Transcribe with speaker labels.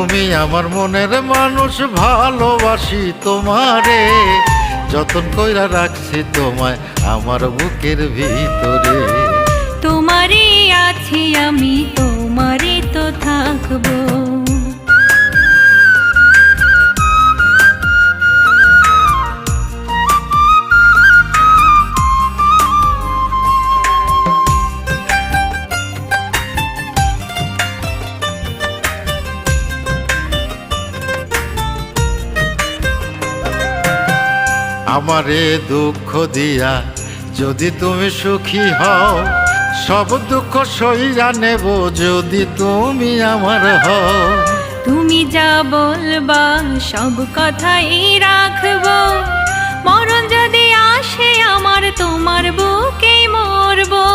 Speaker 1: তুমি আমার মনের মানুষ, ভালোবাসি তোমারে, যতন কইরা রাখছি তোমায় আমার বুকের ভিতরে।
Speaker 2: তোমারই আছি আমি, তোমারই তো থাকবো।
Speaker 1: আমারে দুঃখ দিয়া যদি তুমি সুখী হও, সব দুঃখ সইরা নেব যদি তুমি আমার হও।
Speaker 2: তুমি যা বলবা সব কথাই রাখবো, মরণ যদি আসে আমার তোমার বুকেই মরবো।